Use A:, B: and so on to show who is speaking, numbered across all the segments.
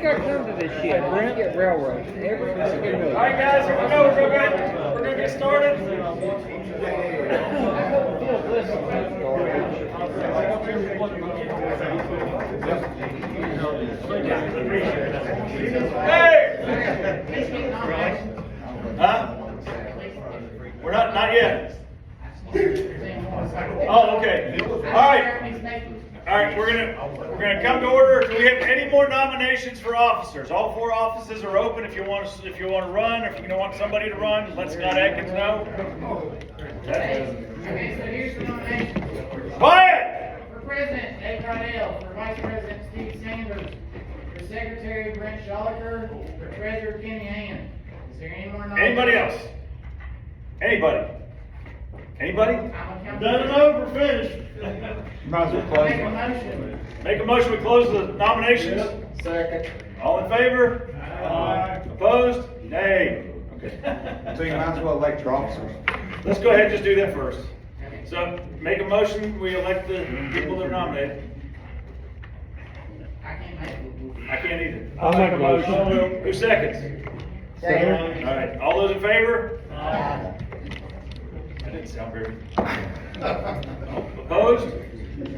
A: start coming to this shit, Brent. Get railroad.
B: All right, guys, here we go. We're gonna get started. Hey! Huh? We're not yet. Oh, okay. All right, we're gonna come to order. Do we have any more nominations for officers? All 4 offices are open. If you want to run, or if you don't want somebody to run, let Scott Atkins know.
C: Okay, so here's the nomination.
B: Quiet!
C: For President, Dave Cardell. For Vice President, Steve Sanders. For Secretary, Brent Scholliker. For Treasurer, Kenny Hand. Is there any more nominations?
B: Anybody else? Anybody? Anybody?
C: I'm
D: Done and over, finished.
A: Might as well close
C: Make a
A: it.
C: motion.
B: Make a motion, we close the nominations.
A: Second.
B: All in favor?
D: Aye.
B: Opposed? Nay. Okay.
E: So you might as well elect your officers.
B: Let's go ahead and just do that first. So, make a motion, we elect the people that are nominated.
C: I can't make it.
B: I can't either.
A: I'll make a motion.
B: Who seconds?
A: Second.
B: All right, all those in favor?
C: Aye.
B: That didn't sound very. Opposed?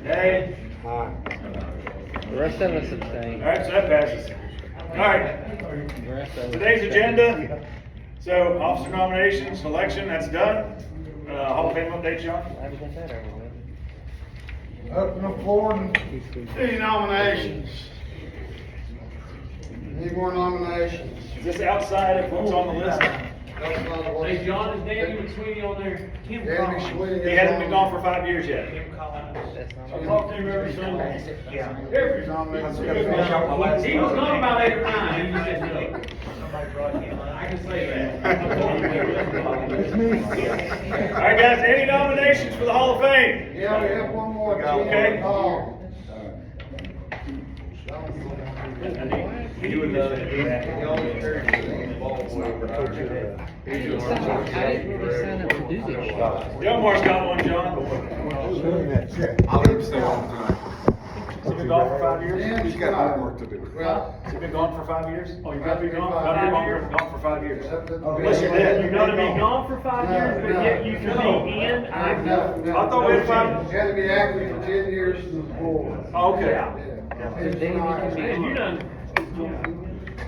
B: Nay.
A: Aye. The rest of us abstain.
B: All right, so that passes. All right,
A: The rest of us
B: today's
A: abstain.
B: agenda. So, officer nominations, election, that's done. Hall of Fame update, John?
A: Glad we got that over with.
D: Open the floor and any nominations. Any more nominations?
B: Is this outside of what's on the list?
D: That's not the way.
F: Hey, John, is Danny McSweeney on there? Kim
D: Danny
F: Collins.
D: McSweeney.
B: He hasn't been gone for 5 years yet.
F: Kim Collins.
A: That's not
D: I
A: my-
D: talk to him every Sunday. Every nomination.
F: He was gone about 8 or 9, he just said no. I can say that.
B: All right, guys, any nominations for the Hall of Fame?
D: Yeah, we have one more.
B: Okay.
E: You would know that.
A: I didn't sign up to do this shit.
B: Delmar's got one, John.
E: I'll let him stay on tonight.
B: Has he been gone for 5 years?
E: He's got homework to do.
D: Well,
B: Has he been gone for 5 years?
F: Oh, you gotta be gone for
B: Gotta be
F: 5 years?
B: gone for 5 years.
D: Unless
B: you're dead.
F: You gotta be gone for 5 years, but yet you can be in, active.
B: I thought we had 5.
D: You had to be active for 10 years in the board.
B: Oh, okay.
D: Yeah.
F: And you done.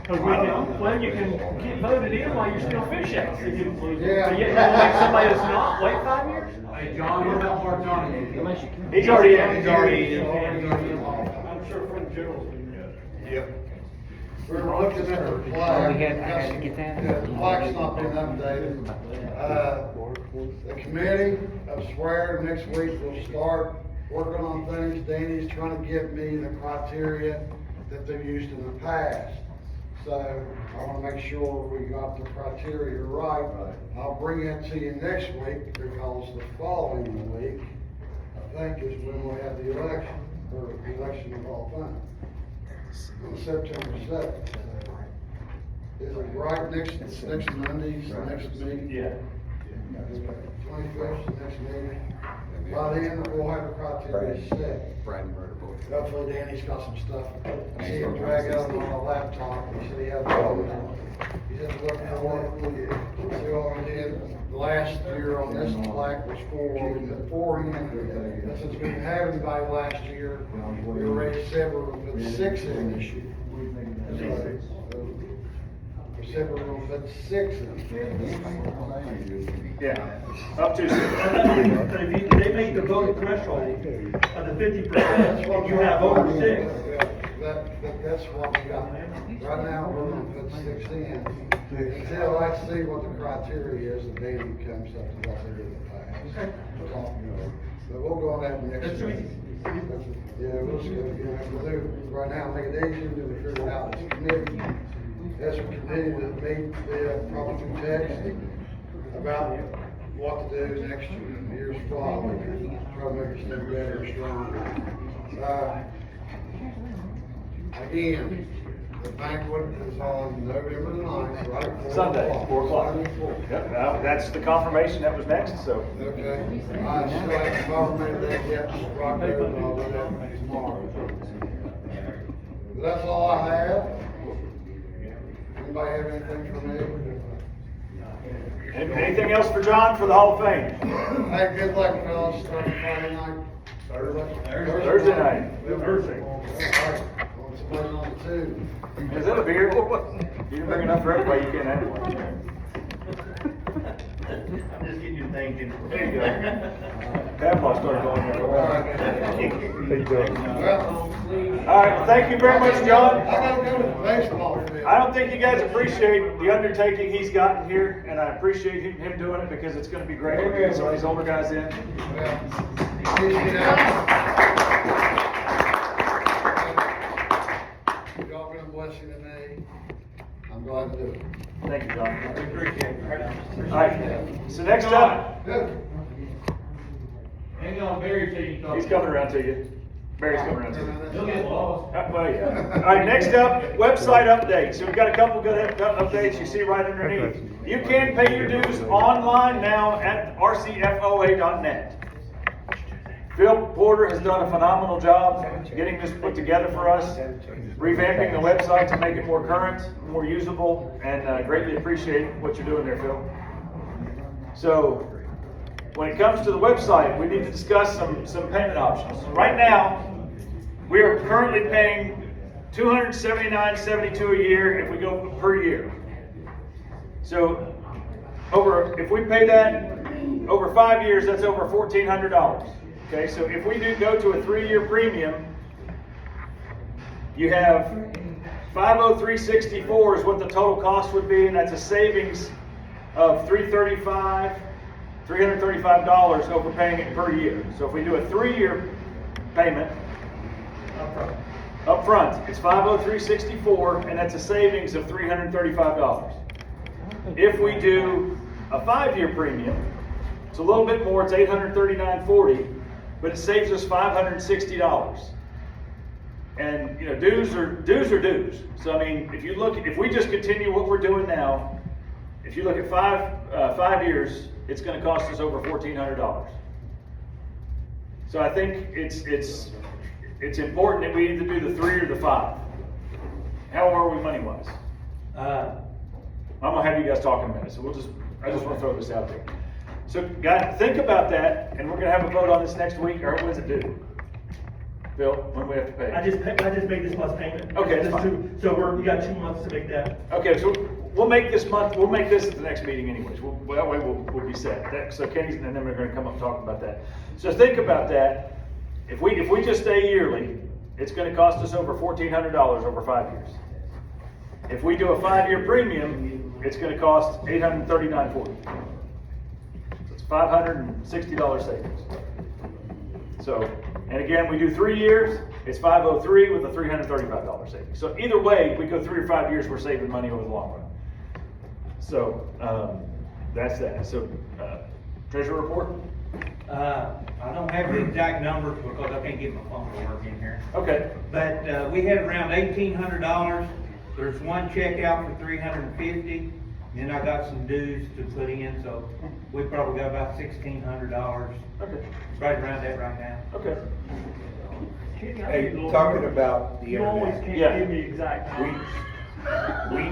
F: Cause we can, well, you can get voted in while you're still fish out. So you-
D: Yeah.
F: But yet you wanna make somebody that's not wait 5 years? Hey, John, what about Mark Johnny?
B: He's already in.
D: He's already in.
F: I'm sure from general.
E: Yep.
D: We're looking at the
A: Oh,
D: flag.
A: we had to get that?
D: Yeah, the flag's not been updated. The committee of SWARE next week will start working on things. Danny's trying to give me the criteria that they've used in the past. So I wanna make sure we got the criteria right. I'll bring that to you next week because the following week, I think is when we have the election, or the election of all time. On September 7th. Is it right next Monday's the next meeting?
B: Yeah.
D: 25th, the next meeting. By then, we'll have the criteria set.
E: Brad and Bert both.
D: Hopefully Danny's got some stuff. I see him drag out on a laptop, he said he had a problem. He said, look for it. See what we did last year on this plaque was 4, we put 4 in. And since we didn't have anybody last year, we were ready to say we're gonna put 6 in this year. We said we're gonna put 6 in.
B: Yeah. Up to.
F: They make the vote threshold of the 50%, you have over 6.
D: That's what we got. Right now, we're gonna put 6 in. Until I see what the criteria is, and Danny comes up to what they did in the past. But we'll go on that next week. Yeah, we'll just go, we'll do, right now, make it easier to figure it out. This committee, as a committee that meet, probably through text about what to do next year's fall. Try to make us look better, stronger. Again, the banquet is on November the 9th, right? at 4
B: Sunday,
D: o'clock.
B: 4 o'clock.
D: Sunday, 4 o'clock.
B: Yep, that's the confirmation that was next, so.
D: Okay, I still haven't confirmed that yet, Rocco, and I'll do that tomorrow. But that's all I have. Anybody have anything for me?
B: Anything else for John for the Hall of Fame?
D: Hey, good luck, fellas, starting Friday night.
B: Thursday night.
F: Thursday.
D: All right, well, it's playing on the two.
B: Is that a beer? You didn't bring enough for everybody, you can't have one.
F: Just getting you thinking.
B: There you go. Pavlov started going there.
D: All right. Well,
B: All right, well, thank you very much, John.
D: I gotta go to the baseball field.
B: I don't think you guys appreciate the undertaking he's gotten here, and I appreciate him doing it because it's gonna be great to get some of these older guys in.
D: Well, appreciate that. Y'all been a blessing to me. I'm glad to do it.
B: Thank you, John. Appreciate it. All right, so next up,
D: Good.
C: Hang on, Barry, till you talk.
B: he's coming around to you. Barry's coming around to you.
C: You'll get lost.
B: Well, yeah. All right, next up, website updates. So we've got a couple good updates you see right underneath. You can pay your dues online now at rcfoa.net. Phil Porter has done a phenomenal job getting this put together for us, revamping the website to make it more current, more usable, and greatly appreciate what you're doing there, Phil. So, when it comes to the website, we need to discuss some payment options. Right now, we are currently paying $279.72 a year if we go per year. So, if we pay that over 5 years, that's over $1,400. Okay, so if we do go to a 3-year premium, you have $503.64 is what the total cost would be, and that's a savings of $335 over paying it per year. So if we do a 3-year payment up front, it's $503.64, and that's a savings of $335. If we do a 5-year premium, it's a little bit more, it's $839.40, but it saves us $560. And you know, dues are dues. So I mean, if we just continue what we're doing now, if you look at 5 years, it's going to cost us over $1,400. So I think it's important that we either do the 3 or the 5. How are we money wise? I'm gonna have you guys talk in a minute. So I just want to throw this out there. So guys, think about that, and we're gonna have a vote on this next week. Or when's it due? Phil, when we have to pay?
F: I just made this month's payment.
B: Okay, that's
F: Just
B: fine.
F: so you got 2 months to make that.
B: Okay, so we'll make this at the next meeting anyways. That way we'll be set. So Kenny's, and then we're gonna come up and talk about that. So think about that. If we just stay yearly, it's gonna cost us over $1,400 over 5 years. If we do a 5-year premium, it's gonna cost $839.40. So it's $560 savings. So, and again, we do 3 years, it's $503 with a $335 savings. So either way, if we go 3 or 5 years, we're saving money over the long run. So, that's that. So, treasurer report?
G: I don't have the exact numbers because I can't get my phone to work in here.
B: Okay.
G: But, we had around $1,800. There's one check out for $350. Then I got some dues to put in, so we probably got about $1,600.
B: Okay.
G: Right around that right now.
B: Okay.
E: Hey, talking about the
F: You always
E: internet,
F: can't
B: Yeah.
F: give me exact.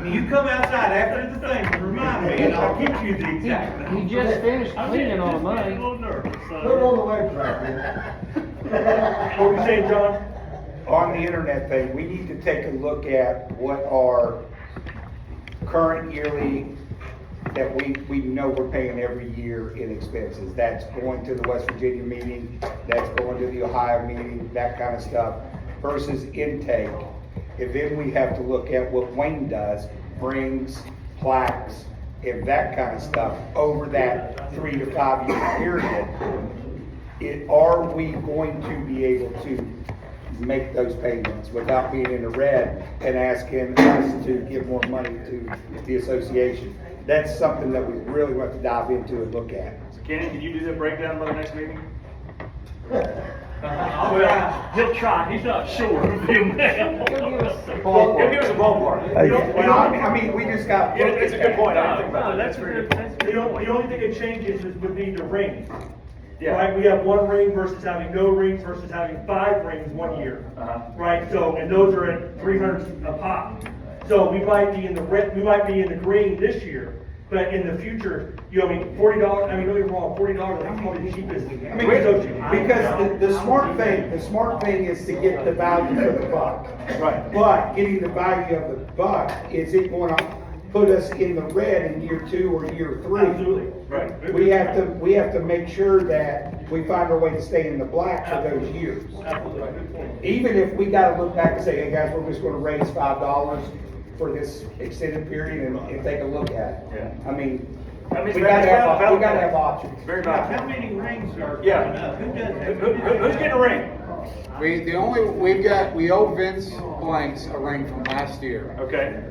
G: You come outside after the thing to remind me, and I'll get you the exact number.
A: He just finished cleaning on the
F: I'm
A: money.
F: a little nervous.
D: Put it on the website.
F: What were you saying, John?
H: On the internet thing, we need to take a look at what our current yearly, that we know we're paying every year in expenses. That's going to the West Virginia meeting, that's going to the Ohio meeting, that kind of stuff, versus intake. And then we have to look at what Wayne does, brings, plaques, and that kind of stuff over that 3 to 5 year period. Are we going to be able to make those payments without being in the red and asking us to give more money to the association? That's something that we really want to dive into and look at.
B: So Kenny, can you do that breakdown by the next meeting?
F: Well, he'll try, he's not sure.
A: He'll give us a
B: He'll give us a ballpark.
H: Well, I mean, we just got.
B: Yeah, it's a good point. I didn't think about
F: No,
B: that.
F: that's very good. The only thing that changes would be the ring.
B: Yeah.
F: Right, we have 1 ring versus having no rings versus having 5 rings 1 year.
B: Uh-huh.
F: Right, so, and those are at $300 a pop. So we might be in the red, we might be in the green this year, but in the future, you know, I mean, $40, I mean, don't get me wrong, $40, I think probably the cheapest.
H: I mean, because the smart thing is to get the value for the buck.
B: Right.
H: But getting the value of the buck, is it going to put us in the red in year 2 or year 3?
F: Absolutely.
B: Right.
H: We have to make sure that we find our way to stay in the black for those years.
F: Absolutely, good point.
H: Even if we gotta look back and say, hey guys, we're just gonna raise $5 for this extended period and take a look at it.
B: Yeah.
H: I mean,
B: I mean,
H: we gotta have,
B: it's valid.
H: options.
B: Very
G: How
B: valuable.
G: many rings are coming
B: Yeah.
G: up? Who does
B: Who's getting a ring?
I: We owe Vince Blanks a ring from last year.
B: Okay.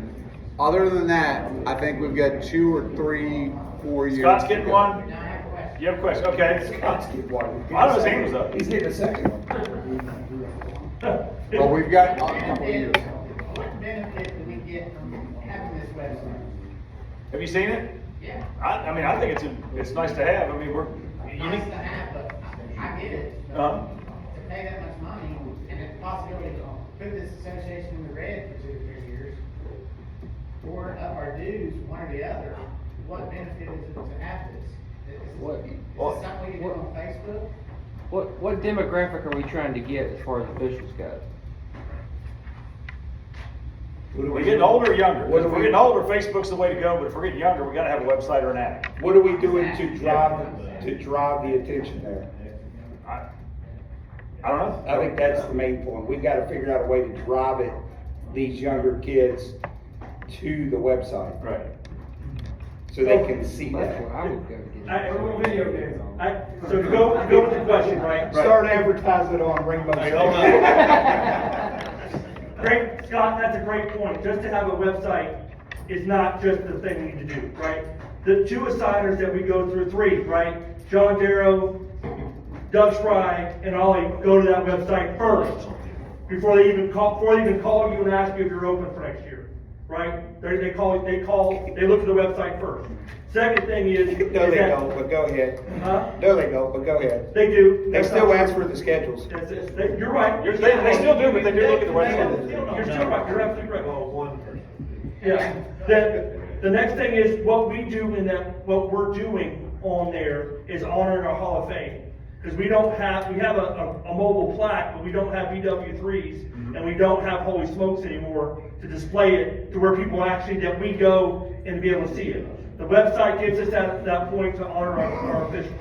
I: Other than that, I think we've got 2 or 3, 4 years.
B: Scott's
I: to
B: getting
I: go.
B: one?
C: Now I have a question.
B: You have a question? Okay.
H: Scott's getting one.
B: I know his hand was up.
H: He's hitting a second one.
I: Well, we've got a couple of years.
C: What benefit do we get from having this website?
B: Have you seen it?
C: Yeah.
B: I mean, I think it's nice to have. I mean, we're unique.
C: Nice to have, but I get it. but
B: Uh-huh.
C: To pay that much money and the possibility to put this association in the red for 2 or 3 years, or up our dues, one or the other, what benefit is it to have this?
A: What-
C: Is this
B: what-
C: something we can do on Facebook?
A: What demographic are we trying to get as far as officials go?
B: We're getting older or younger?
H: What
B: If
H: do
B: we're
H: we-
B: getting older, Facebook's the way to go, but if we're getting younger, we gotta have a website or an app.
H: What are we doing to drive the attention there?
B: I don't know.
H: I think that's the main point. We've gotta figure out a way to drive it, these younger kids, to the website,
B: Right.
H: so they can see
A: That's
H: that.
A: where I would go to get.
F: I, a little video game. So to go with the question, right?
H: Start advertising on Rainbow.
F: Great, Scott, that's a great point. Just to have a website is not just the thing we need to do, right? The 2 assigners that we go through, 3, right? John Darrow, Doug Spry, and Ollie go to that website first, before they even call you and ask you if you're open for next year, right? They look at the website first. Second thing is.
H: No, they don't, but go ahead.
F: Huh?
H: No, they don't, but go ahead.
F: They do.
H: They
F: That's
H: still
F: not
H: ask
F: true.
H: for the schedules.
F: You're right.
B: They still do, but they do look at the website.
F: You're still right, you're absolutely right. Yeah, the next thing is, what we do in that, what we're doing on there is honoring our Hall of Fame. Because we have a mobile plaque, but we don't have BW3s, and we don't have Holy Smokes anymore to display it to where people actually, that we go and be able to see it. The website gives us that point to honor our officials.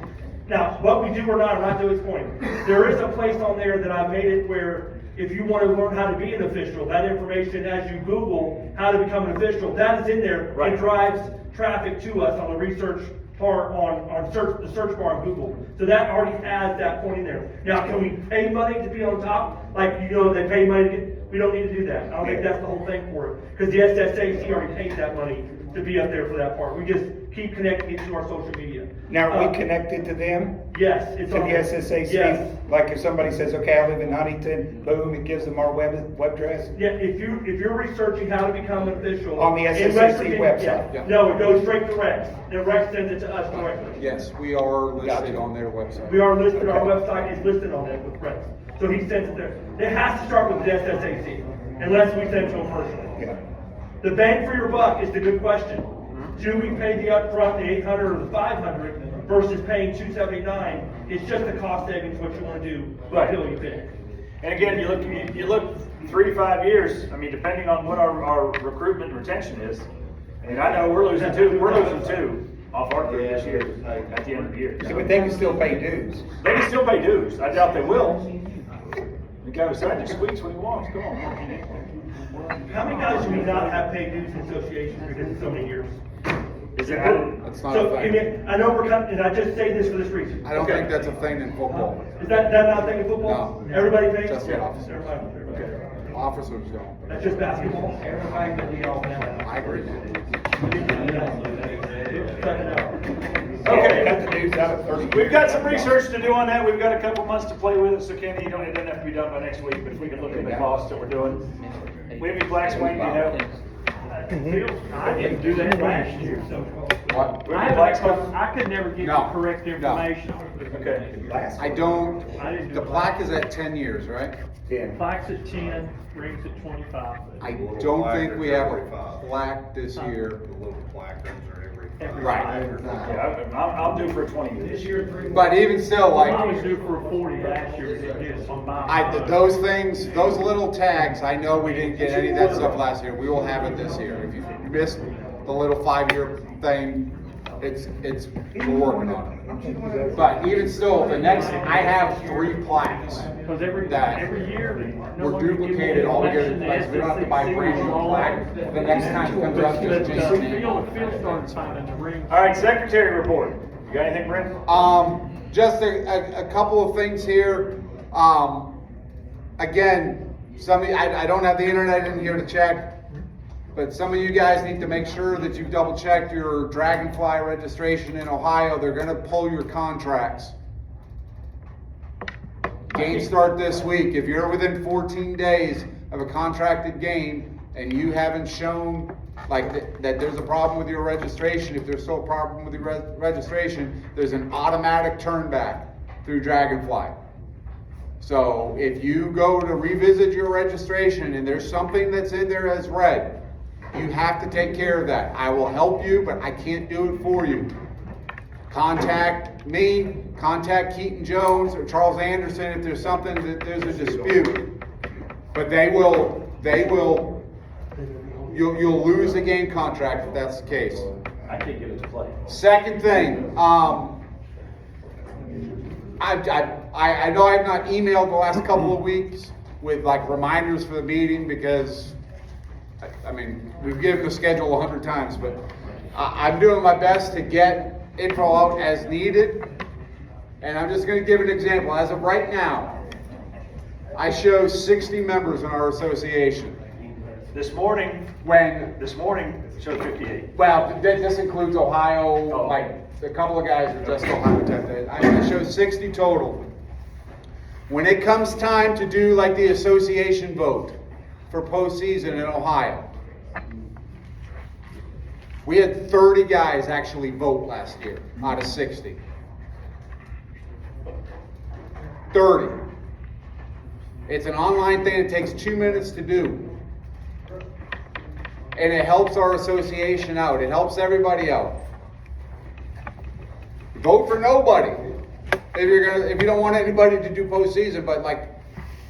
F: Now, what we do or not to its point, there is a place on there that I made it where if you want to learn how to be an official, that information as you Google how to become an official, that is in there.
B: Right.
F: It drives traffic to us on the research part on the search bar on Google. So that already has that point in there. Now, can we pay money to be on top? Like, you know, they pay money to get, we don't need to do that. I don't think that's the whole thing for it. Because the SSAC already pays that money to be up there for that part. We just keep connecting it to our social media.
H: Now, are we connected to them?
F: Yes, it's
H: To
F: on
H: the
F: there.
H: SSAC?
F: Yes.
H: Like if somebody says, okay, I live in Huntington, boom, it gives them our web address?
F: Yeah, if you're researching how to become an official.
H: On the
F: in West
H: SSAC
F: Virginia,
H: website?
F: yeah. No, it goes straight to Rex, and Rex sends it to us directly.
I: Yes, we are
H: Gotcha.
I: listed on their website.
F: We are listed, our
H: Okay.
F: website is listed on that with Rex. So he sends it there. It has to start with the SSAC, unless we send it to him personally.
H: Yeah.
F: The bang for your buck is the good question. Do we pay the upfront, the 800 or the 500 versus paying 279? It's just the cost savings, what you want to do,
B: Right.
F: until you pick.
B: And again, you look 3 to 5 years, I mean, depending on what our recruitment and retention is. And I know we're losing 2 off our group this year, at the end of the year.
H: So, but they can still pay dues.
B: They can still pay dues, I doubt they will. The guy beside you squeaks when he walks, come on.
F: How many guys do we not have paid dues in associations because of so many years?
B: Is it?
I: That's not
F: So,
I: a
F: I
I: thing.
F: mean, I know we're coming, and I just say this for this reason.
I: I don't
F: Okay.
I: think that's a thing in football.
F: Is that not a thing in football?
I: No.
F: Everybody pays?
I: Just the
F: Yeah,
I: officers.
F: everybody, okay.
I: Officers don't.
F: That's just basketball?
G: Everybody but the all
I: I agree.
B: Okay.
H: Cut the dues out of 30.
B: We've got some research to do on that, we've got a couple months to play with it, so Kenny, it doesn't have to be done by next week, but if we can look at the costs that we're doing. We have any blacks, Wayne, do you know?
F: I didn't do that last year, so.
I: What?
B: We have any blacks,
F: I could never get
I: No.
F: the correct
I: No.
F: information.
B: Okay.
I: I don't,
F: I didn't do
I: the
F: it
I: plaque is at 10 years, right?
H: 10.
F: Plaques at 10, rings at 25.
I: I don't think we have a plaque this year.
E: The little placards are every.
I: Right.
B: Yeah, I'll do for a 20
C: This
B: years.
C: year, 3.
I: But even still,
F: I was
I: like,
F: due for a 40 last year, they did on mine.
I: those things, those little tags, I know we didn't get any of that stuff last year. We will have it this year. If you missed the little 5-year thing, we're working on it. But even still, I have 3 plaques
F: Because every
I: that
F: year. no
I: were
F: one can give me
I: duplicated
F: an
I: altogether.
F: election,
I: Like, we don't have to buy a brand new
F: all
I: plaque. The next time it comes up,
F: The
I: just change the name.
F: field started signing the rings.
B: All right, secretary report. You got anything, Brent?
I: Just a couple of things here. Again, I don't have the internet in here to check, but some of you guys need to make sure that you've double checked your Dragonfly registration in Ohio. They're gonna pull your contracts. Games start this week. If you're within 14 days of a contracted game and you haven't shown that there's a problem with your registration, if there's still a problem with your registration, there's an automatic turn back through Dragonfly. So if you go to revisit your registration and there's something that's in there as red, you have to take care of that. I will help you, but I can't do it for you. Contact me, contact Keaton Jones or Charles Anderson if there's something that there's a dispute. But you'll lose the game contract if that's the case.
B: I can't get it to play.
I: Second thing, I know I've not emailed the last couple of weeks with like reminders for the meeting because, I mean, we've given the schedule 100 times, but I'm doing my best to get info out as needed. And I'm just going to give an example. As of right now, I show 60 members in our association.
B: This morning, it showed 58.
I: Well, this includes Ohio, like a couple of guys are just Ohio 10. I show 60 total. When it comes time to do like the association vote for postseason in Ohio, we had 30 guys actually vote last year out of 60. 30. It's an online thing. It takes 2 minutes to do. And it helps our association out. It helps everybody out. Vote for nobody if you don't want anybody to do postseason, but like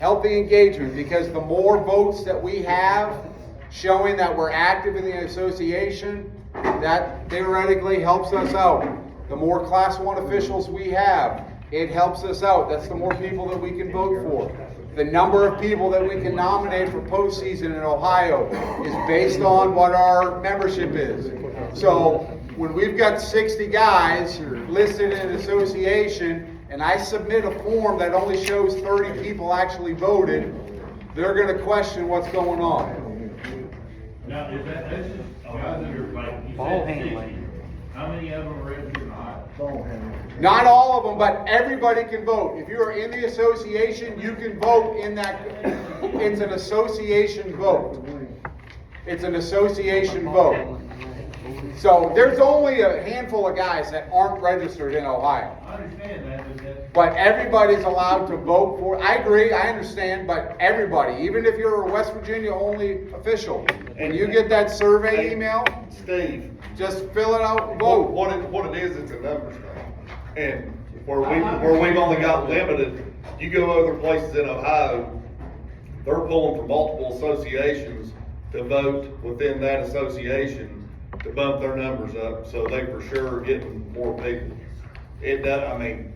I: help the engagement, because the more votes that we have showing that we're active in the association, that theoretically helps us out. The more Class 1 officials we have, it helps us out. That's the more people that we can vote for. The number of people that we can nominate for postseason in Ohio is based on what our membership is. So when we've got 60 guys listed in an association and I submit a form that only shows 30 people actually voted, they're going to question what's going on.
J: Now, is that, this is, guys that are like, you said 60. How many of them are registered?
I: Not all of them, but everybody can vote. If you are in the association, you can vote in that. It's an association vote. It's an association vote. So there's only a handful of guys that aren't registered in Ohio.
J: I understand that,
I: But everybody's allowed to vote for. I agree, I understand, but everybody, even if you're a West Virginia only official, when you get that survey email,
K: Steve,
I: just fill it out and vote.
K: what it is, it's a numbers thing. And where we've only got limited, you go other places in Ohio, they're pulling from multiple associations to vote within that association to bump their numbers up, so they for sure are getting more people. It does, I mean,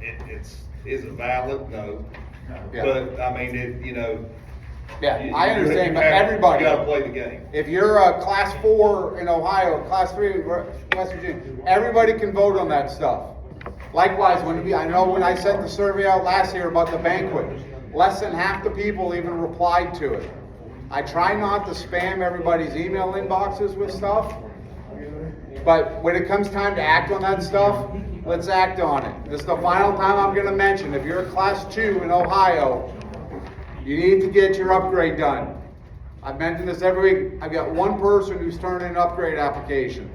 K: is it valid? No.
I: Yeah.
K: But, I mean,
I: Yeah, I understand, but everybody.
K: You gotta play the game.
I: If you're a Class 4 in Ohio, Class 3 in West Virginia, everybody can vote on that stuff. Likewise, I know when I sent the survey out last year about the banquet, less than half the people even replied to it. I try not to spam everybody's email inboxes with stuff, but when it comes time to act on that stuff, let's act on it. This is the final time I'm going to mention, if you're a Class 2 in Ohio, you need to get your upgrade done. I've mentioned this every week. I've got one person who's turned in an upgrade application.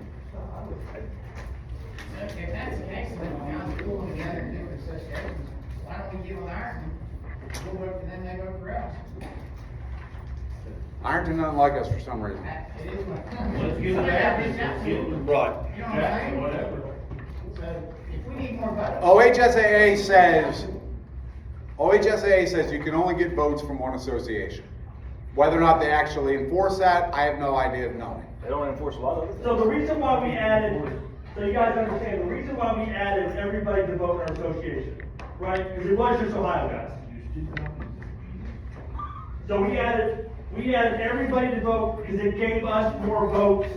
C: If that's the case, then we're pulling together different associations. Why don't we give them ours? We'll vote for them, they vote for us.
I: Ironton doesn't like us for some reason.
C: It is what.
J: Let's get it average, let's get it.
K: Right.
C: You know what I'm saying?
J: Whatever.
C: So, if we need more votes.
I: OHSAA says you can only get votes from one association. Whether or not they actually enforce that, I have no idea of knowing.
B: They don't enforce a lot of it.
F: So the reason why we added, so you guys understand, the reason why we added everybody to vote in our association, right? Because it was just Ohio guys. So we added everybody to vote because it gave us more votes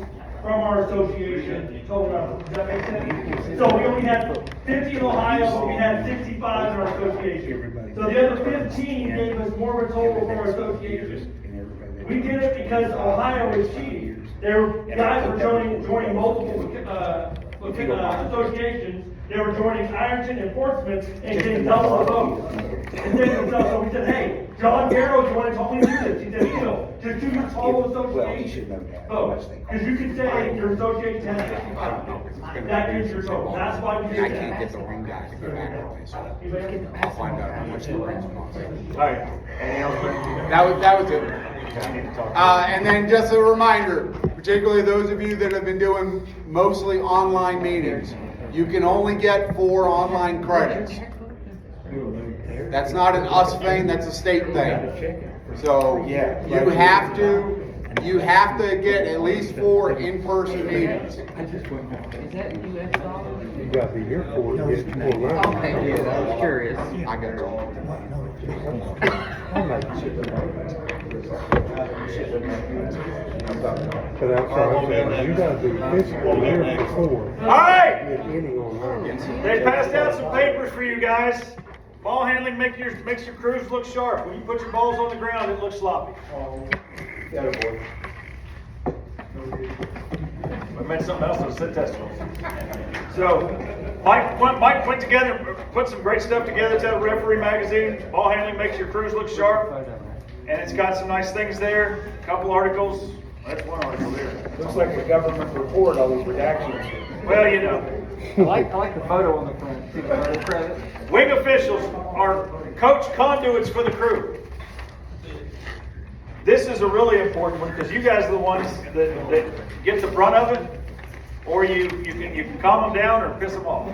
F: from our association total number. Does that make sense? So we only had 50 in Ohio, but we had 65 in our association. So the other 15 gave us more of a total from our association. We did it because Ohio is cheating. There were guys were joining multiple, associations. They were joining Ironton and Portsmouth and getting double the votes. And then, so we said, hey, John Garrow joined, told me to do this. He said, just do your total association vote. Because you can say your association has 65. That gives your total. That's why we
I: I
F: did
I: can't
F: that.
I: get the ring guy to go back away, so I'll find out how much the ring's cost.
B: Alright, anything else, Brandon?
I: That was it. And then just a reminder, particularly those of you that have been doing mostly online meetings, you can only get 4 online credits. That's not an us thing, that's a state thing. So you have to get at least 4 in-person meetings.
A: Is that US dollars?
E: You gotta be here for it, get more money.
A: Okay, yeah, I was curious.
I: I got it.
E: But I'm sorry, you gotta be physically here before.
B: Alright!
E: Get any online.
B: They passed out some papers for you guys. Ball handling makes your crews look sharp. When you put your balls on the ground, it looks sloppy. I meant something else, it was sit test. So, Mike put some great stuff together to Referee Magazine. Ball handling makes your crews look sharp. And it's got some nice things there, a couple articles. That's one article there.
H: Looks like a government report, all these redactions.
B: Well, you know.
A: I like the photo on the front. See the photo credit?
B: Wing officials are coach conduits for the crew. This is a really important one because you guys are the ones that get the brunt of it, or you can calm them down or piss them off.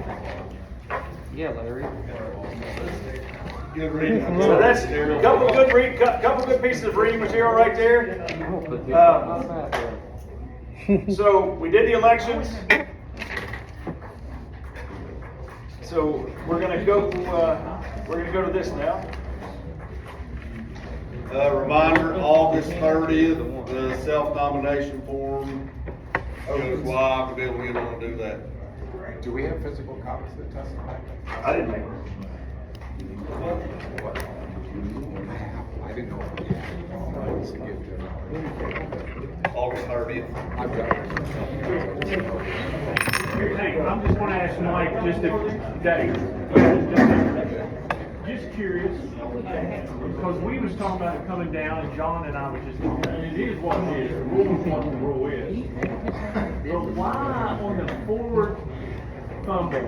A: Yeah, Larry.
K: Good reading.
B: So that's a couple good pieces of reading material right there. So we did the elections. So we're gonna go to this now.
K: Reminder, August 30th, the self-nomination form goes live to be able to get on and do that.
I: Do we have physical copies that testify?
B: I didn't make it.
I: I didn't know. It's a gift.
K: August 30th.
I: I've got it.
F: Hey, I'm just gonna ask Mike, just if, Dave, just curious, because we was talking about it coming down, and John and I was just talking, and it is what it is, the rule is what the rule is. But why on the forward fumble,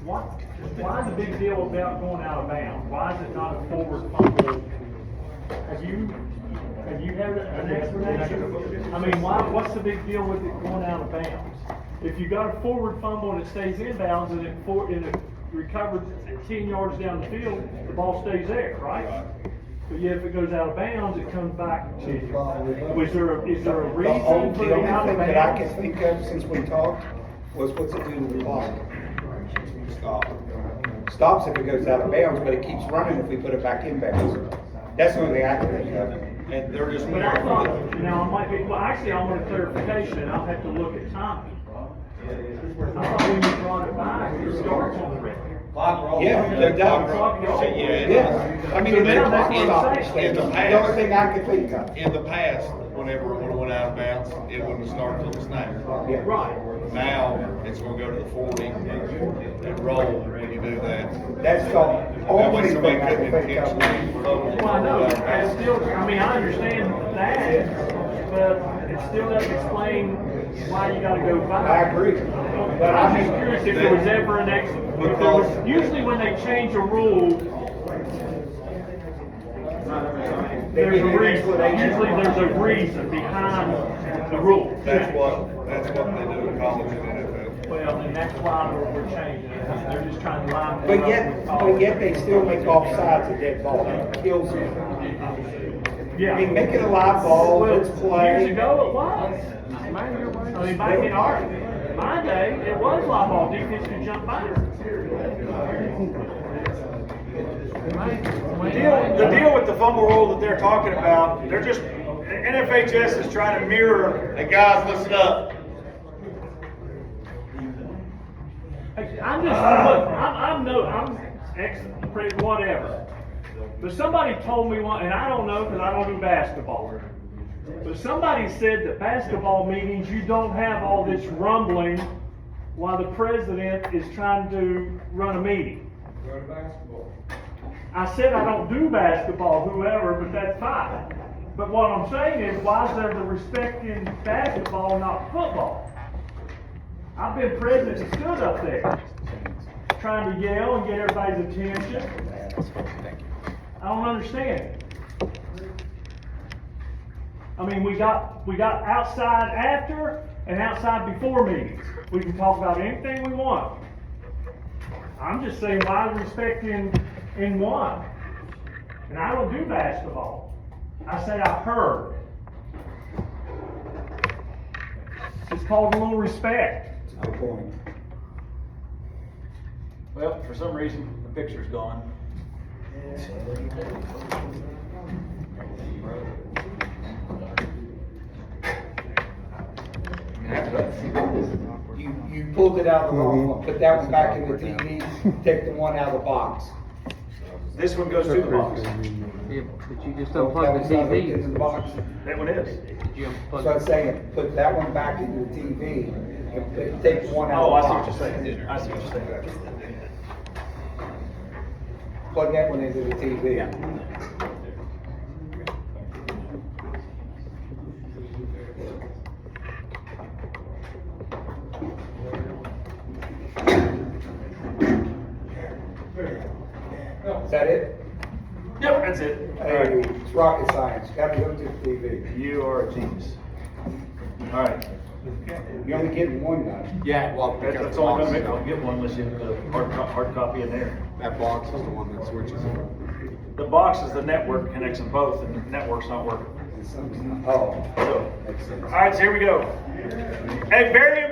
F: why the big deal about going out of bounds? Why is it not a forward fumble? Have you had an explanation? I mean, what's the big deal with it going out of bounds? If you got a forward fumble and it stays in bounds and it recovers 10 yards down the field, the ball stays there, right? But yet if it goes out of bounds, it comes back. Is there a reason for
H: The
F: the out of
H: only thing that I can
F: bounds?
H: think of since we talked was what's it do to the clock? Stops if it goes out of bounds, but it keeps running if we put it back in bounds. That's the only thing I can think of.
K: And they're just.
F: But I thought, now, it might be, well, actually, I want a clarification, I'll have to look at timing. I thought when you brought it back, it starts on the red.
H: Yeah, they're done. Yeah, I mean, the
F: So
H: clock
F: that's what I'm
H: stops.
F: saying.
H: The only thing I can think of.
K: In the past, whenever it went out of bounds, it wouldn't start till the snap.
H: Yeah.
F: Right.
K: Now, it's gonna go to the 40 and roll when you do that.
H: That's the
K: That way
H: only
K: somebody
H: thing I
K: couldn't
H: can think of.
K: intentionally.
F: Well, I know, it's still, I mean, I understand that, but it still doesn't explain why you gotta go back.
H: I agree.
F: But I'm just curious if there was ever an usually when they change a rule, there's a
H: give an
F: reason,
H: explanation.
F: usually there's a reason behind the rule.
K: That's what they do in college and NFL.
F: Well, and that's why we're changing it, they're just trying to line.
H: But yet they still make offsides a dead ball, it kills them.
F: Yeah.
H: I mean, make it a live ball,
F: Well,
H: let's play.
F: Years ago, it was. I mean, back in my day, it was live ball, defense could jump back.
B: The deal with the fumble rule that they're talking about, they're just, NFHS is trying to mirror.
K: Hey, guys, listen up.
F: I'm just, look, I'm whatever. But somebody told me one, and I don't know because I don't do basketball. But somebody said that basketball meetings, you don't have all this rumbling while the president is trying to run a meeting.
E: Go to basketball.
F: I said I don't do basketball, whoever, but that's fine. But what I'm saying is, why is there the respect in basketball, not football? I've been president and stood up there, trying to yell and get everybody's attention. I don't understand. I mean, we got outside after and outside before meetings. We can talk about anything we want. I'm just saying, why respect in one? And I don't do basketball. I said I've heard. It's called a little respect.
H: Good point.
B: Well, for some reason, the picture's gone.
H: You pulled it out of the wrong one, put that one back in the TV, take the one out of the box.
B: This one goes to the box.
A: Yeah, but you just
H: That
A: unplug the
H: one's not in the
A: TV.
H: box.
B: That one is.
A: Did you unplug
H: So I'm saying, put that one back into the TV, and take one out
B: Oh, I
H: of the
B: see what
H: box.
B: you're saying. I see what you're saying.
H: Plug that one into the TV. Is that it?
B: Yep, that's it. All
H: Hey,
B: right.
H: it's rocket science, gotta go to the TV.
B: You are a genius. All right.
H: You're only getting one done.
I: Yeah, well,
B: That's all I'm gonna make, I'll get one unless you have the hard copy in there.
I: that box is the one that switches over.
B: The box is the network, connects them both, and the network's not working.
H: Oh,
B: So,
H: makes sense.
B: all right, so here we go. Hey, very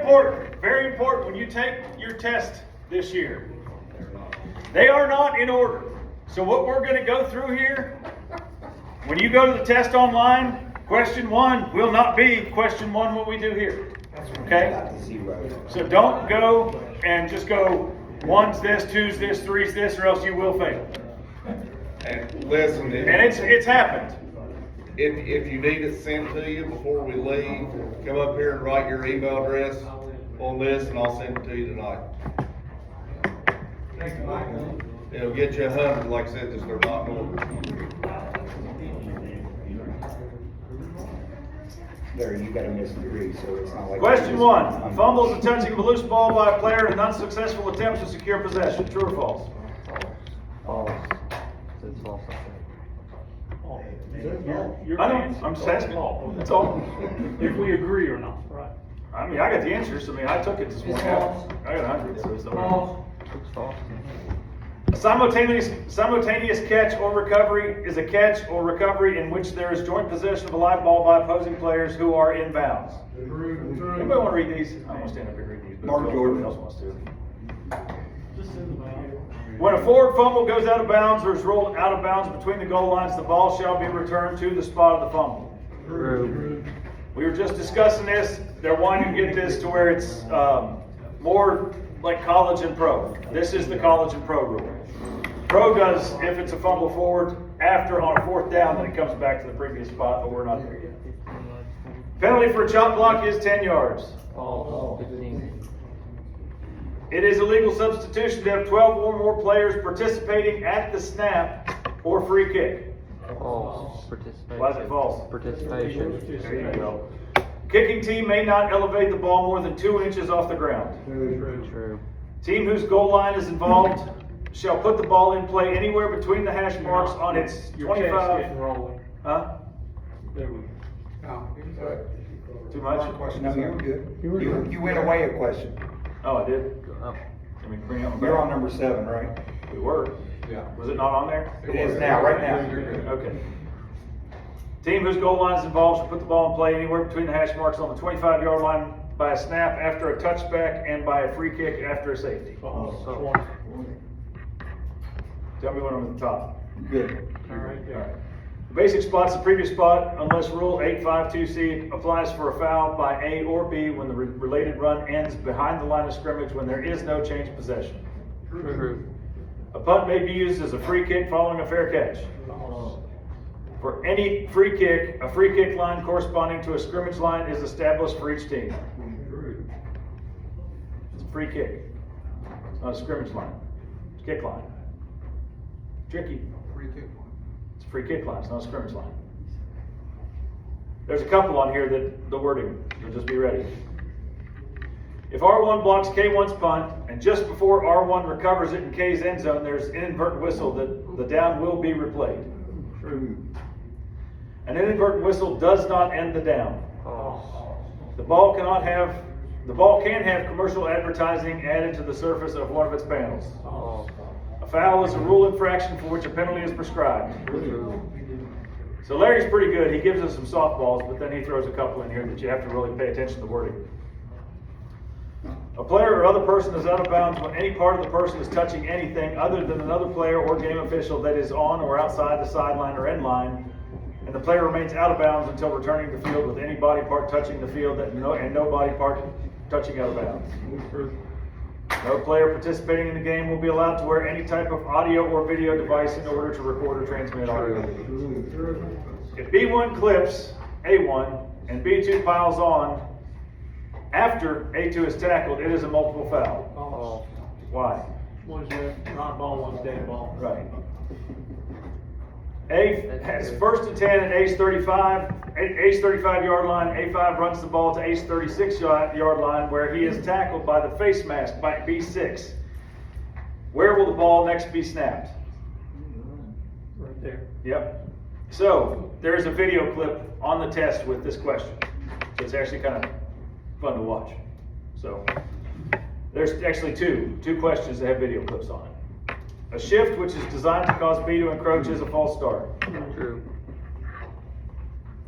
B: important, when you take your test this year, they are not in order. So what we're gonna go through here, when you go to the test online, question 1 will not be question 1 what we do here. Okay?
H: Got the zero.
B: So don't go and just go 1's this, 2's this, 3's this, or else you will fail.
K: And listen,
B: And it's happened.
K: if you need it sent to you before we leave, come up here and write your email address on this and I'll send it to you tonight. It'll get you 100, like I said, just they're not normal.
H: There, you got a missing degree, so it's not like.
B: Question 1, fumbles and touching of a loose ball by a player and unsuccessful attempts to secure possession. True or false?
A: false? It's false.
F: Your
B: I know,
F: answer.
B: I'm just asking. That's all.
F: If we agree or not, right?
B: I mean, I got the answers. I mean, I took it this morning. I got 100, so it's all
A: It's false.
B: A simultaneous catch or recovery is a catch or recovery in which there is joint possession of a live ball by opposing players who are in bounds. Anybody want to read these? I'm going to stand up here and read these. But
H: Mark
B: if
H: Jordan.
B: Else wants to. When a forward fumble goes out of bounds or is rolled out of bounds between the goal lines, the ball shall be returned to the spot of the fumble.
A: True.
B: We were just discussing this. They're wanting to get this to where it's more like college and pro. This is the college and pro rule. Pro does, if it's a fumble forward, after on a 4th down, then it comes back to the previous spot, but we're not there yet. Penalty for a chop block is 10 yards.
A: False. 15.
B: It is a legal substitution to have 12 or more players participating at the snap or free kick.
A: False. Participation.
B: Why is it false?
A: Participation.
B: There you go. Kicking team may not elevate the ball more than 2 inches off the ground.
A: True.
B: Team whose goal line is involved shall put the ball in play anywhere between the hash marks on its
F: Your chest
B: 25.
F: getting rolling.
B: Huh? Too much?
H: No, you were good. You went away a question.
B: Oh, I did? I mean, bring it on back.
H: You're on number 7, right?
B: We were. Yeah. Was it not on there?
H: It is now, right now.
B: Okay. Team whose goal line is involved should put the ball in play anywhere between the hash marks on the 25-yard line by a snap after a touchback and by a free kick after a safety. Tell me when I'm at the top.
H: Good.
B: All right. The basic spot's the previous spot unless Rule 852C applies for a foul by A or B when the related run ends behind the line of scrimmage when there is no change of possession. A punt may be used as a free kick following a fair catch. For any free kick, a free kick line corresponding to a scrimmage line is established for each team. It's a free kick. It's not a scrimmage line. It's a kick line. Tricky. It's a free kick line, it's not a scrimmage line. There's a couple on here that the wording, so just be ready. If R1 blocks K1's punt, and just before R1 recovers it in K's end zone, there's an inadvertent whistle that the down will be replayed. An inadvertent whistle does not end the down. The ball can have commercial advertising added to the surface of one of its panels. A foul is a rule infraction for which a penalty is prescribed. So Larry's pretty good. He gives us some softballs, but then he throws a couple in here that you have to really pay attention to the wording. A player or other person is out of bounds when any part of the person is touching anything other than another player or game official that is on or outside the sideline or end line, and the player remains out of bounds until returning to the field with any body part touching the field and no body part touching out of bounds. No player participating in the game will be allowed to wear any type of audio or video device in order to record or transmit audio. If B1 clips A1 and B2 piles on after A2 is tackled, it is a multiple foul. Why?
F: One's not ball, one's dead ball.
B: Right. A has first and 10 at A's 35, A's 35 yard line. A5 runs the ball to A's 36 yard line where he is tackled by the face mask by B6. Where will the ball next be snapped?
F: Right there.
B: Yep. So there is a video clip on the test with this question. So it's actually kind of fun to watch. So there's actually two questions that have video clips on it. A shift which is designed to cause B to encroach is a false start.
E: True.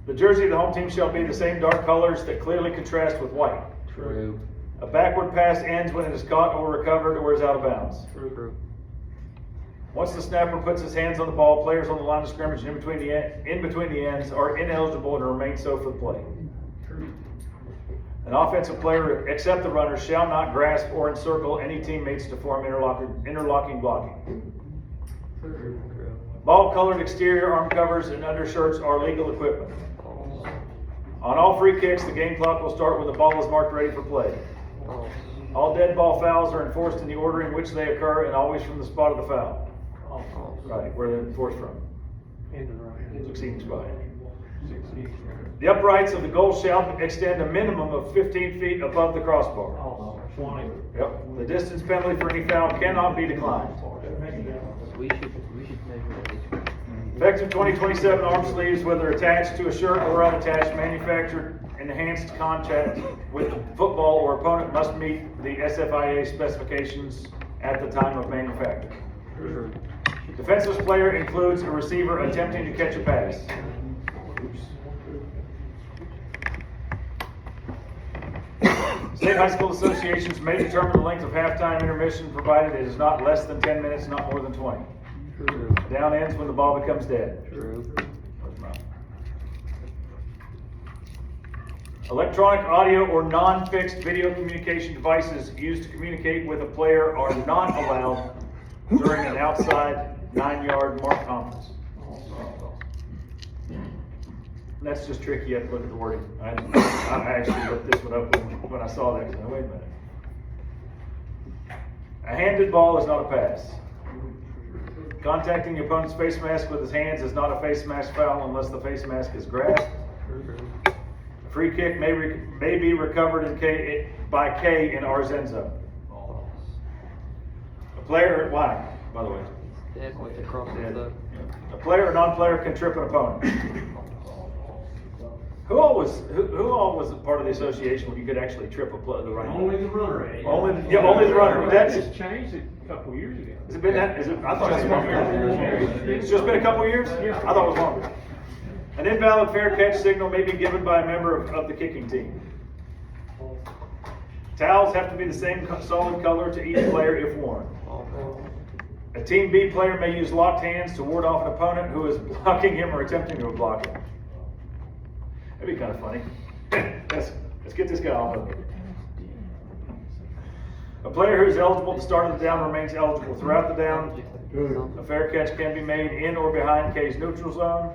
B: The jersey of the home team shall be the same dark colors that clearly contrast with white.
E: True.
B: A backward pass ends when it is caught or recovered or is out of bounds.
E: True.
B: Once the snapper puts his hands on the ball, players on the line of scrimmage and in between the ends are ineligible and remain so for the play. An offensive player, except the runner, shall not grasp or encircle any teammates to form interlocking blocking. Ball-colored exterior arm covers and undershirts are legal equipment. On all free kicks, the game clock will start when the ball is marked ready for play. All dead ball fouls are enforced in the order in which they occur and always from the spot of the foul. Right, where they're enforced from. Succeeding spot. The uprights of the goal shall extend a minimum of 15 feet above the crossbar.
F: 20.
B: Yep. The distance penalty for any foul cannot be declined.
A: We should measure
B: Effective 2027 arm sleeves, whether attached to a shirt or unattached, manufactured enhanced contact with the football or opponent must meet the SFIA specifications at the time of manufacture. Defenseless player includes a receiver attempting to catch a pass. State high school associations may determine the length of halftime intermission provided it is not less than 10 minutes, not more than 20. Down ends when the ball becomes dead. Electronic audio or non-fixed video communication devices used to communicate with a player are not allowed during an outside 9-yard mark conference. That's just tricky. You have to look at the wording. I actually looked this one up when I saw that. Wait a minute. A handed ball is not a pass. Contacting the opponent's face mask with his hands is not a face mask foul unless the face mask is grasped. A free kick may be recovered by K in R's end zone. A player, why, by the way?
A: Dead with the crosses up.
B: A player or non-player can trip an opponent. Who all was a part of the association when you could actually trip the running?
J: Only the runner.
B: Only the runner. That's
J: Just changed it a couple years ago.
B: Has it been that? Is it? I thought it's been It's just been a couple of years?
J: Yeah.
B: I thought it was longer. An invalid fair catch signal may be given by a member of the kicking team. Towels have to be the same solid color to each player if worn. A Team B player may use locked hands to ward off an opponent who is blocking him or attempting to block him. That'd be kind of funny. Let's get this guy off of it. A player who is eligible at the start of the down remains eligible throughout the down. A fair catch can be made in or behind K's neutral zone.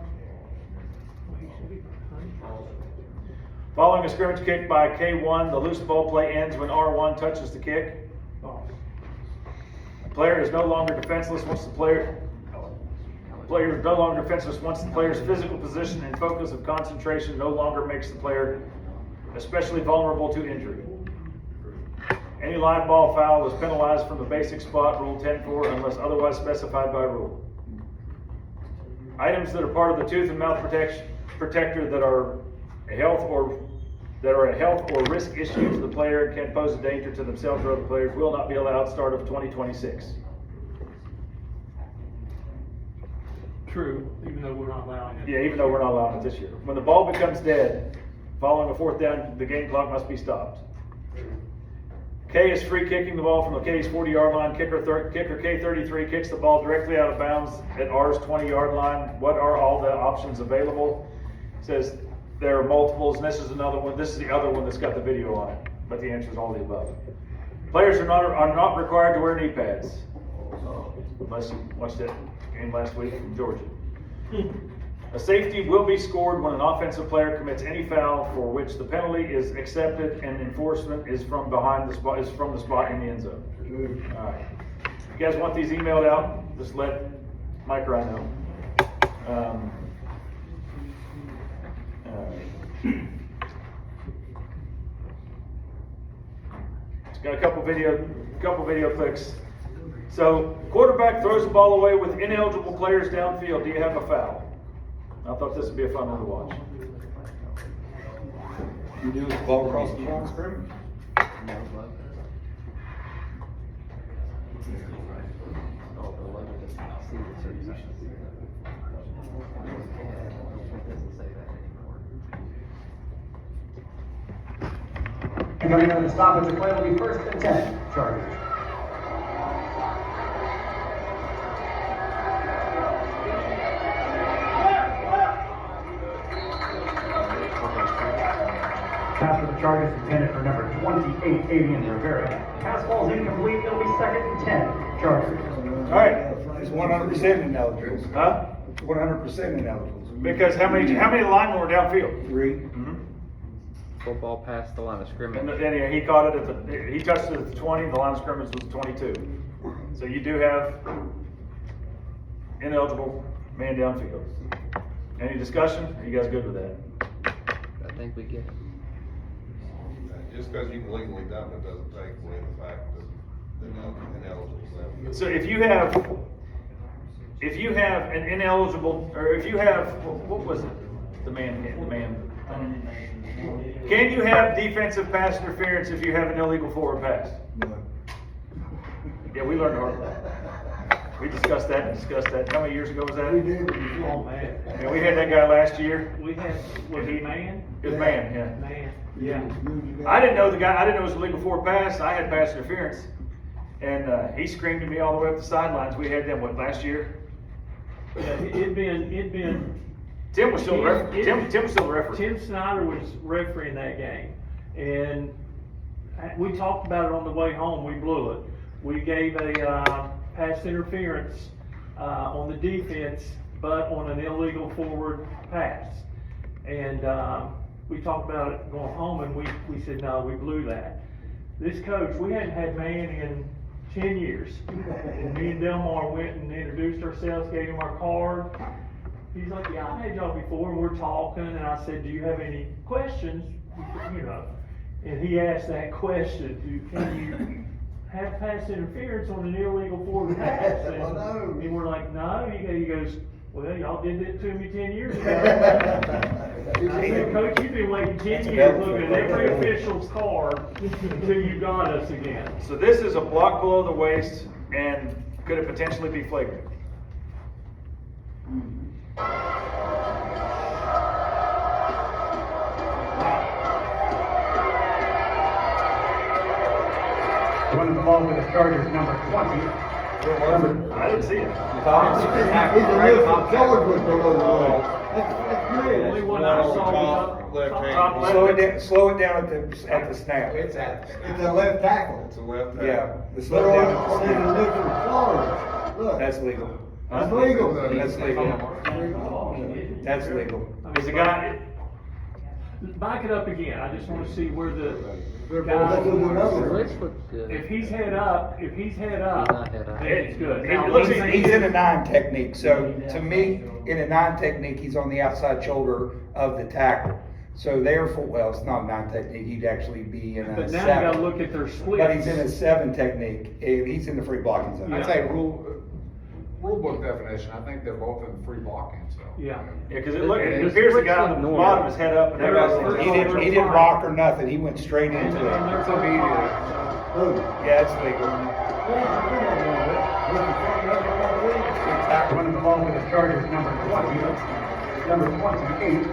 B: Following a scrimmage kick by K1, the loose ball play ends when R1 touches the kick. A player is no longer defenseless once the player is no longer defenseless once the player's physical position and focus of concentration no longer makes the player especially vulnerable to injury. Any live ball foul is penalized from the basic spot, Rule 10-4, unless otherwise specified by rule. Items that are part of the tooth and mouth protector that are a health or risk issue to the player and can pose a danger to themselves or other players will not be allowed start of 2026.
J: True, even though we're not allowing it.
B: Yeah, even though we're not allowing it this year. When the ball becomes dead, following a fourth down, the game clock must be stopped. K is free kicking the ball from the K's 40-yard line. Kicker K33 kicks the ball directly out of bounds at R's 20-yard line. What are all the options available? It says there are multiples, and this is another one. This is the other one that's got the video on it, but the answer is all the above. Players are not required to wear knee pads, unless you watched that game last week from Georgia. A safety will be scored when an offensive player commits any foul for which the penalty is accepted and enforcement is from the spot in the end zone. All right. If you guys want these emailed out, just let Mike or I know. It's got a couple video clicks. So, quarterback throws the ball away with ineligible players downfield. Do you have a foul? I thought this would be a fun one to watch.
H: You do the ball across the line scrimmage?
L: Coming on the stoppage, the play will be 1st and 10, Chargers. Pass for the Chargers intended for number 28, Avian Rivera. Pass ball is incomplete. It'll be 2nd and 10, Chargers.
B: All right.
H: It's 100% ineligible.
B: Huh?
H: 100% ineligible.
B: Because how many linemen were downfield?
H: 3.
B: Mm-hmm.
A: Football past the line of scrimmage.
B: And then he caught it he touched it at the 20, the line of scrimmage was 22. So you do have ineligible man downfield. Any discussion? Are you guys good with that?
A: I think we get it.
K: Just because you can legally dump it doesn't take away the fact that they're ineligible.
B: So if you have an ineligible, or if you have, what was it? The man. Can you have defensive pass interference if you have an illegal forward pass?
H: No.
B: Yeah, we learned hard. We discussed that. How many years ago was that?
H: We did.
J: Oh, man.
B: Yeah, we had that guy last year.
J: We had, was it man?
B: It was man, yeah.
J: Man, yeah.
B: I didn't know it was a legal forward pass. I had pass interference. And he screamed at me all the way up the sidelines. We had them, last year?
J: Yeah, it'd been.
B: Tim was still the referee.
J: Tim Snyder was refereeing that game. And we talked about it on the way home. We blew it. We gave a pass interference on the defense, but on an illegal forward pass. And we talked about it going home, and we said, no, we blew that. This coach, we hadn't had man in 10 years. And me and Delmar went and introduced ourselves, gave him our card. He's like, yeah, I've had y'all before, and we're talking, and I said, do you have any questions? And he asked that question, have pass interference on an illegal forward pass. And,
D: I know.
J: and we're like, no, he goes, well, y'all did it to me 10 years ago. I said, Coach, you've been waiting 10 years looking at every official's card until you got us again.
B: So this is a block below the waist, and could it potentially be flagrant?
L: Running the ball with the Chargers, number 20.
B: I didn't see it.
J: The only one I saw was
B: Top left.
H: Slow it down at the snap.
I: It's at.
D: It's a left tackle.
K: It's a left hand.
H: Yeah, the
D: But
H: slow it
D: on
H: down.
D: the different colors, look.
H: That's legal.
D: It's legal.
H: That's legal. That's legal.
B: Is the guy,
J: back it up again. I just want to see where the
D: They're
J: guy.
D: both in the number.
A: Let's look good.
J: If he's head up,
A: He's not head up.
J: then it's good.
B: It
J: Now,
B: looks
H: He's
B: like
H: in a 9 technique, so to me, in a 9 technique, he's on the outside shoulder of the tackle. So therefore, well, it's not a 9 technique, he'd actually be in a
J: but now you gotta
H: 7.
J: look at their splits.
H: But he's in a 7 technique, and he's in the free blocking zone.
J: Yeah.
I: I'd say rule book definition, I think they're both in free blocking, so.
J: Yeah.
B: yeah, cause it appears the guy on the bottom is head up and everything's.
H: He didn't rock or nothing, he went straight
J: And
H: into
J: they're
H: it.
J: so immediate.
H: Yeah, it's legal.
L: Running the ball with the Chargers, number 20. Number 28.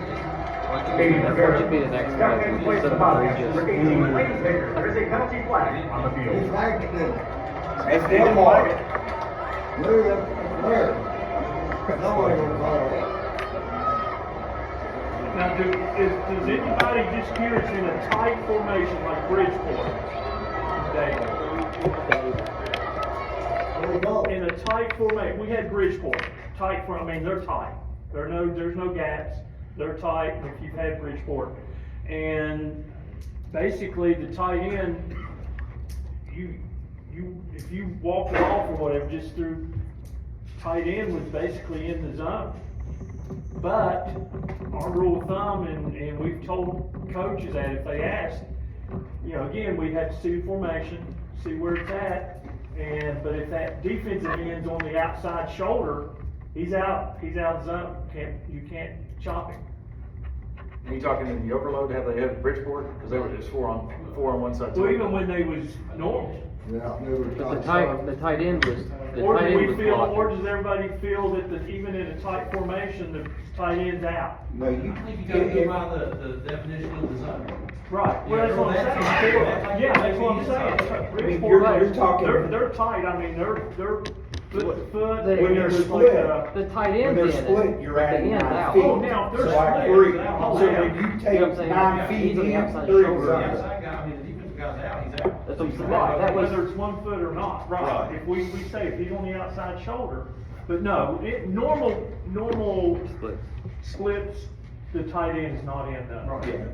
A: That should be the next guy.
L: Second
A: We
L: place
A: just
L: the
A: said
L: bottom.
A: we just-
L: Number 18, Lane Baker. There is a penalty flag on the field.
D: He's back to them.
H: It's didn't mark.
D: Move them, where? Nobody gonna call it.
J: Now, does anybody just hear it's in a tight formation like Bridgeport?
D: There we go.
J: In a tight formation, we had Bridgeport, tight I mean, they're tight. There's no gaps, they're tight if you've had Bridgeport. And basically, the tight end, if you walked it off or whatever, just through, tight end was basically in the zone. But our rule of thumb, and we've told coaches that if they ask, again, we have to see the formation, see where it's at. But if that defensive end's on the outside shoulder, he's out of zone. You can't chop him.
B: Are you talking in the overload, have they had Bridgeport? Cause they were just four on one side.
J: Well, even when they was normal.
D: Yeah, they were
A: But the tight end was,
J: Or does everybody feel that even in a tight formation, the tight end's out?
H: No, you.
M: I think you gotta go by the definition of the zone.
J: Right, well, that's what I'm saying. Yeah, that's what I'm saying. Bridgeport,
H: you're talking-
J: they're tight, I mean, they're foot to foot.
H: When they're
J: It's like,
H: split.
A: the tight
H: When
A: end's
H: they're
A: in
H: split,
A: it,
H: you're
A: but the
H: adding
A: end's
H: 9
A: out.
H: feet.
J: Oh, now, if they're
H: So like
J: split,
H: 3.
J: it's out.
H: So
J: Yeah.
H: when you
A: You know what I'm
H: take
A: saying?
H: 9 feet
A: He's on the
H: in,
A: outside
H: 3
A: shoulder.
H: is
M: The
H: out.
M: outside guy, I mean, the defensive guy's out, he's out.
A: That's what I'm saying.
J: Right,
A: That was,
J: whether it's 1 foot or not, right,
K: Right.
J: if we say if he's on the outside shoulder, but no, normal splits, the tight end is not in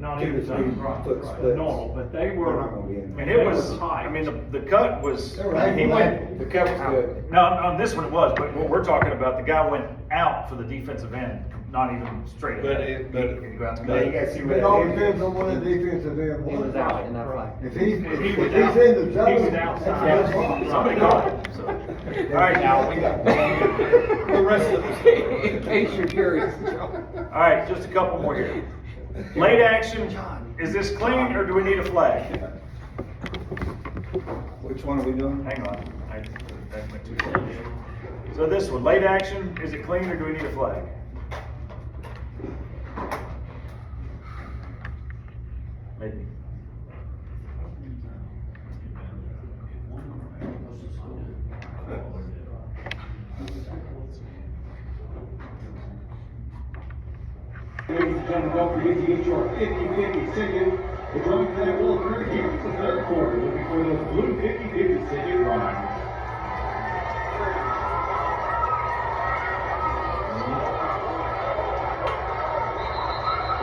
J: not in the zone.
H: 2 to 3 foot splits.
J: Normal, but they
H: They're
J: were,
H: not gonna be in.
B: And it was, I mean, the cut was,
D: They were angry.
B: he went,
H: The cut was good.
B: no, on this one it was, but what we're talking about, the guy went out for the defensive end, not even straight
K: But
B: ahead.
K: it, but.
B: He could go out to
H: Now you gotta see where
D: It all
H: that
D: depends
H: is.
D: on what the defensive end
A: he was out in that flag.
D: If he's,
J: If he
D: if
J: was
D: he's
J: out-
D: in the zone.
J: he was outside.
D: that's fine.
B: Somebody called him, so. All right, now, we got, the rest of the.
A: In case you're curious.
B: All right, just a couple more here. Late action, is this clean or do we need a flag?
H: Which one are we doing?
B: Hang on. That went too far. So this one, late action, is it clean or do we need a flag? Maybe.
L: Ladies and gentlemen, don't forget to get your 50-50 ticket. The drawing for that will occur here in the third quarter. Looking for those blue 50-50 ticket lines.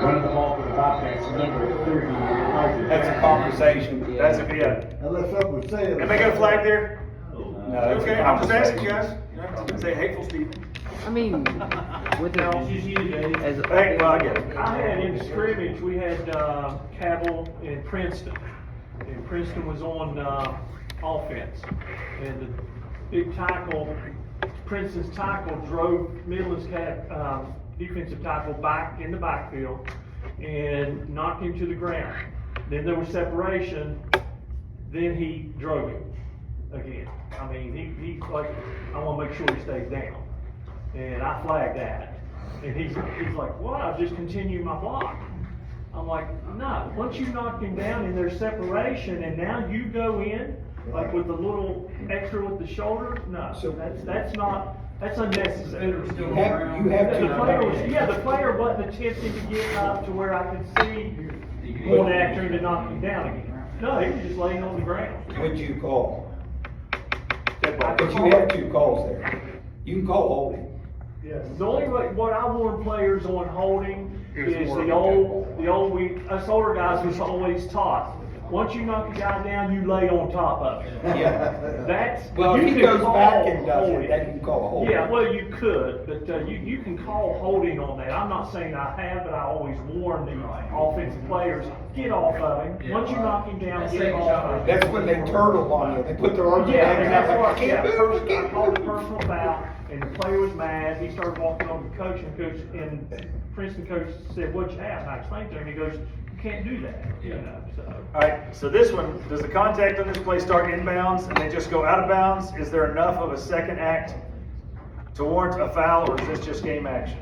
L: Running the ball for the Bobcats, number 30.
H: That's a conversation.
B: That's it, yeah.
D: Unless something says.
B: Anybody got a flag there?
H: No, that's a
B: Okay, I'm just asking you
H: conversation.
B: guys. You don't have to say hateful Steve.
A: I mean, with the, as.
B: Hey, well, I get it.
J: I had in scrimmage, we had Cabell and Princeton. And Princeton was on offense. And the big tackle, Princeton's tackle drove Midland's defensive tackle back in the backfield and knocked him to the ground. Then there was separation, then he drove him again. I mean, he's like, I wanna make sure he stays down. And I flagged that. And he's like, what? I'll just continue my block. I'm like, no, once you knock him down and there's separation and now you go in, like with the little extra with the shoulder, no, that's unnecessary.
H: You have
J: The
H: to.
J: player was, the player wasn't attempting to get up to where I could see going after him to knock him down again. No, he was just laying on the ground.
H: What'd you call? But you have two calls there. You can call holding.
J: The only way, what I warn players on holding is the old, us older guys was always taught. Once you knock a guy down, you lay on top of him.
H: Yeah.
J: That's,
H: Well, if
J: you
H: he
J: can
H: goes
J: call
H: back and does it,
J: holding.
H: then you can call a holding.
J: Yeah, well, you could, but you can call holding on that. I'm not saying I have, but I always warn the offensive players, get off of him. Once you knock him down, get off of him.
H: That's when they turtle on you, they put their arms
J: Yeah,
H: down
J: and
H: and
J: that's
H: I'm like,
J: what,
H: I can't move, I
J: I called a
H: can't move.
J: personal foul, and the player was mad, he started walking over to the coach, and Princeton coach said, what'd you have? And I explained to him, he goes, you can't do that, you know, so.
B: Alright, so this one, does the contact on this play start inbounds and they just go out of bounds? Is there enough of a second act to warrant a foul, or is this just game action?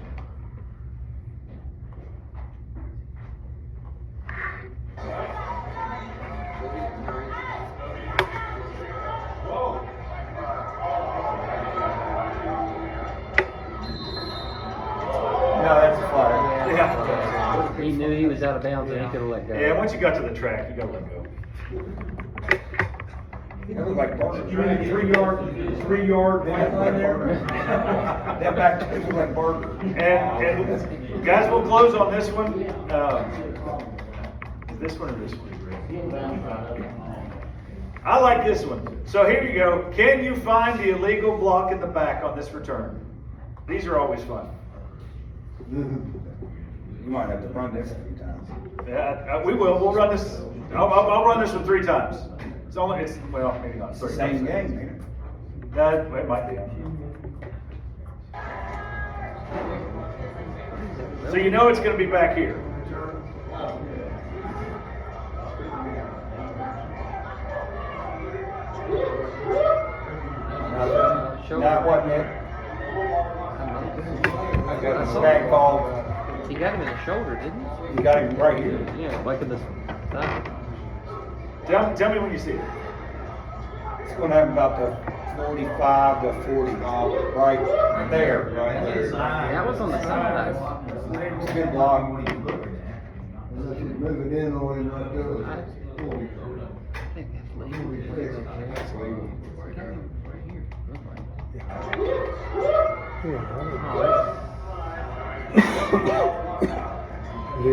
H: No, that's a flag.
B: Yeah.
A: He knew he was out of bounds and he could have let go.
B: Yeah, once you got to the track, you gotta let go.
H: That was like Barker.
F: You mean 3 yard white line there?
H: That back to was like Barker.
B: And guys, we'll close on this one. Is this one or this one? I like this one. So here you go. Can you find the illegal block in the back on this return? These are always fun.
H: You might have to run this a few times.
B: Yeah, we will. We'll run this. I'll run this one 3 times. It's well, maybe not.
H: It's the
B: 3
H: same
B: times.
H: game, man.
B: That it might be. So you know it's going to be back here.
H: That wasn't it. I got a snag call.
A: He got him in the shoulder, didn't he?
H: You got him right here.
A: Yeah, like in the thigh.
B: Tell me when you see it.
H: It's gonna have about the 45 to 40, right there, right?
A: That was on the side.
H: It's a good block.
D: Move it in or not do it.
A: I think that's legal.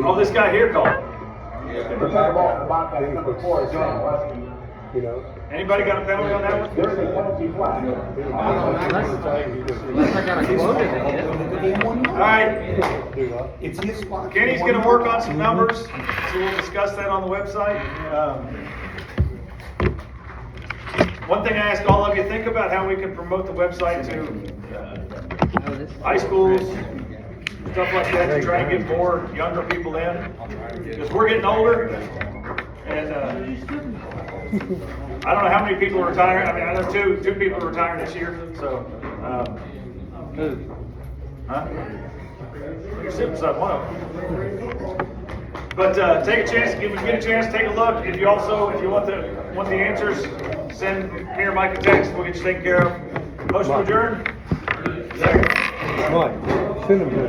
B: Oh, this guy here called.
E: You know?
B: Anybody got a penalty on that one?
A: Unless I got a quote in the head.
B: All right.
H: It's his spot.
B: Kenny's going to work on some numbers, so we'll discuss that on the website. One thing I ask all of you, think about how we can promote the website to high schools, stuff like that, to try and get more younger people in. Because we're getting older, and I don't know how many people are retiring. I mean, I know two people are retiring this year, so.
A: Who?
B: Huh? You're sitting beside one of them. But take a chance, get a chance, take a look. If you want the answers, send me or Mike a text. We'll get you taken care of. Motion adjourned.
E: Mike, send them to me.